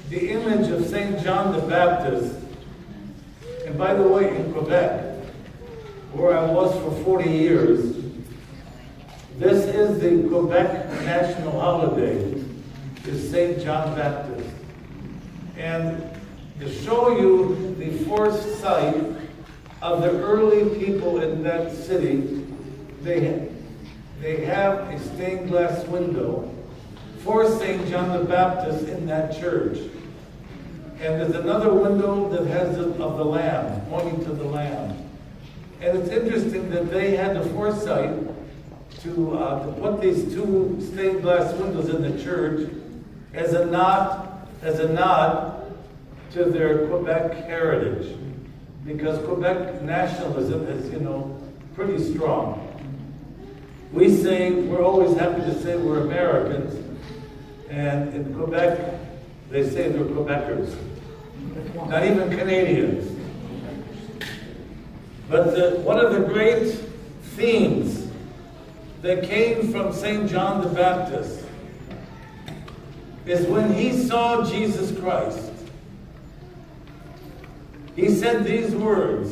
the image of St. John the Baptist. And by the way, in Quebec, where I was for 40 years, this is the Quebec national holiday, is St. John Baptist. And to show you the foresight of the early people in that city, they have a stained glass window for St. John the Baptist in that church. And there's another window that has of the Lamb, pointing to the Lamb. And it's interesting that they had the foresight to put these two stained glass windows in the church as a nod to their Quebec heritage, because Quebec nationalism is, pretty strong. We're always happy to say we're Americans, and in Quebec, they say they're Quebecers, not even Canadians. But one of the great themes that came from St. John the Baptist is when he saw Jesus Christ, he said these words,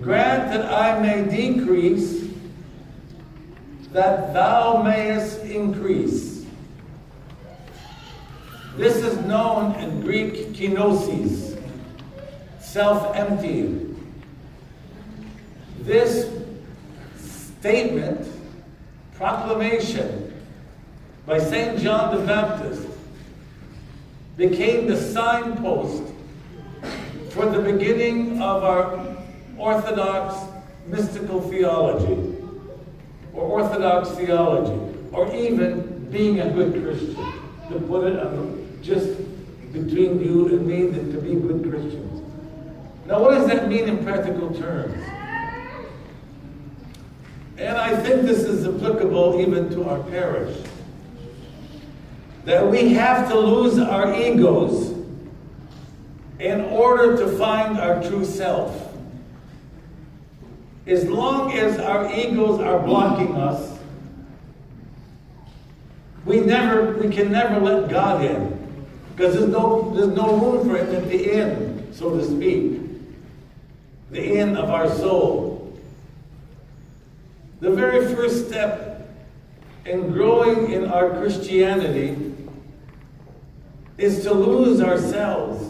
"Grant that I may decrease, that thou mayest increase." This is known in Greek kenosis, self-emptying. This statement, proclamation by St. John the Baptist became the signpost for the beginning of our Orthodox mystical theology, or Orthodox theology, or even being a good Christian, to put it just between you and me, that to be good Christians. Now, what does that mean in practical terms? And I think this is applicable even to our parish. That we have to lose our egos in order to find our true self. As long as our egos are blocking us, we can never let God in, because there's no room for Him at the inn, so to speak, the inn of our soul. The very first step in growing in our Christianity is to lose ourselves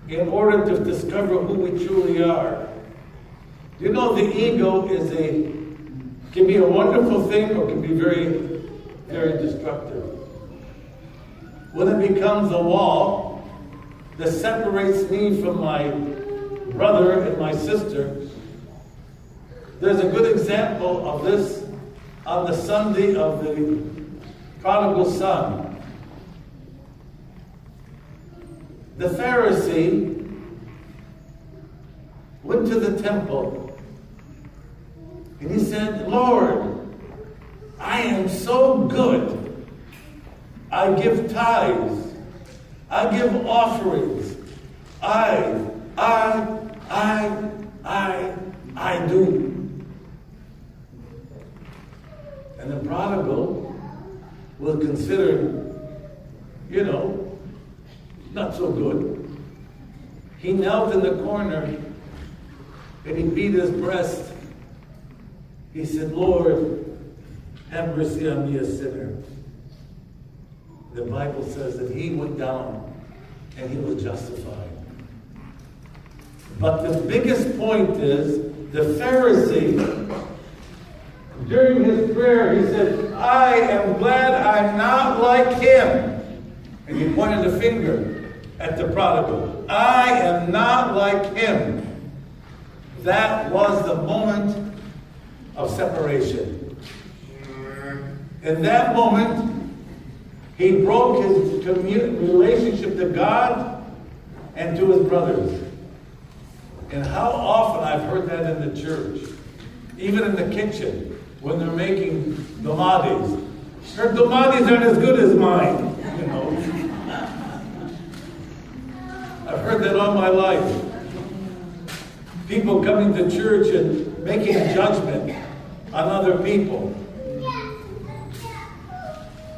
in order to discover who we truly are. You know, the ego can be a wonderful thing, or can be very, very destructive. When it becomes a wall that separates me from my brother and my sister, there's a good example of this on the Sunday of the prodigal son. The Pharisee went to the temple and he said, "Lord, I am so good. I give tithes. I give offerings. I do." And the prodigal was considered, not so good. He knelt in the corner and he beat his breast. He said, "Lord, have mercy on me, a sinner." The Bible says that he went down and he was justified. But the biggest point is, the Pharisee, during his prayer, he said, "I am glad I'm not like him." And he pointed a finger at the prodigal. "I am not like him." That was the moment of separation. In that moment, he broke his relationship to God and to his brothers. And how often I've heard that in the church, even in the kitchen, when they're making domades. Her domades aren't as good as mine, I've heard that all my life. People coming to church and making judgment on other people.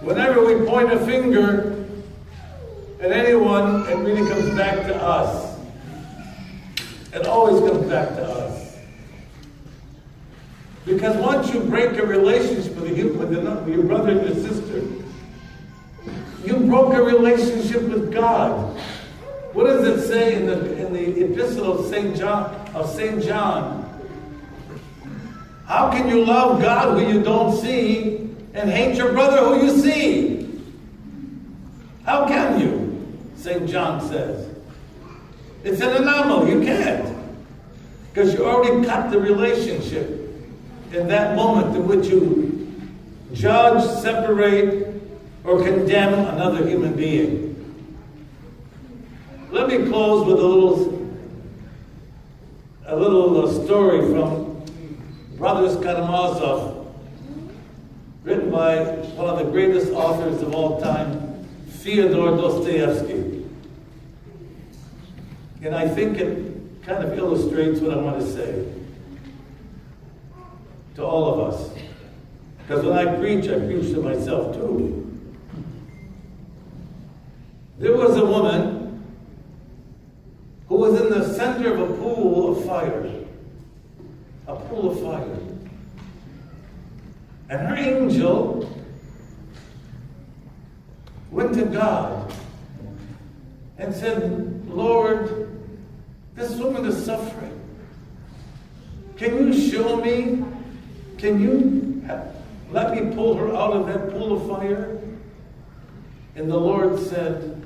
Whenever we point a finger, and anyone, it really comes back to us. It always comes back to us. Because once you break a relationship with your brother and your sister, you broke a relationship with God. What does it say in the epistle of St. John? How can you love God who you don't see and hate your brother who you see? How can you? St. John says. It's an anomaly. You can't. Because you already cut the relationship in that moment in which you judge, separate, or condemn another human being. Let me close with a little story from Brothers Karamazov, written by one of the greatest authors of all time, Fyodor Dostoevsky. And I think it kind of illustrates what I want to say to all of us. Because when I preach to myself too. There was a woman who was in the center of a pool of fire. A pool of fire. And her angel went to God and said, Lord, this woman is suffering. Can you show me? Can you let me pull her out of that pool of fire? And the Lord said,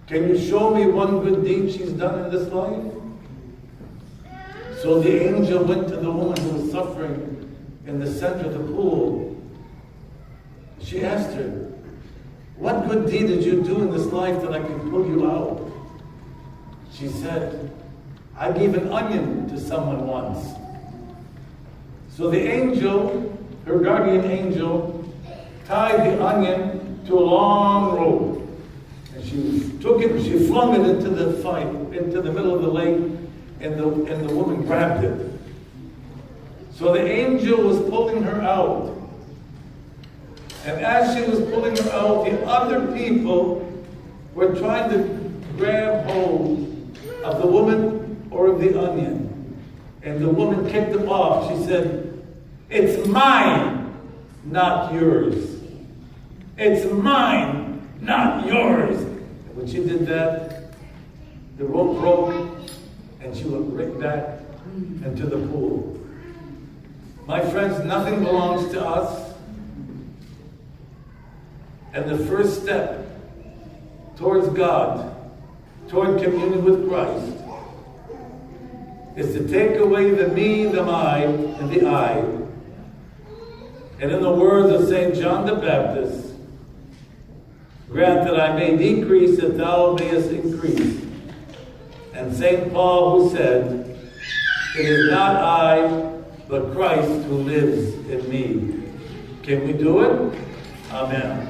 can you show me one good deed she's done in this life? So the angel went to the woman who was suffering in the center of the pool. She asked her, what good deed did you do in this life that I can pull you out? She said, I gave an onion to someone once. So the angel, her guardian angel, tied the onion to a long rope. And she took it, she flung it into the middle of the lake, and the woman grabbed it. So the angel was pulling her out. And as she was pulling her out, the other people were trying to grab hold of the woman or of the onion. And the woman kicked them off. She said, it's mine, not yours. It's mine, not yours. And when she did that, the rope broke and she went right back into the pool. My friends, nothing belongs to us. And the first step towards God, toward communion with Christ, is to take away the me, the my, and the I. And in the words of St. John the Baptist, grant that I may decrease that thou mayest increase. And St. Paul who said, it is not I, but Christ who lives in me. Can we do it? Amen.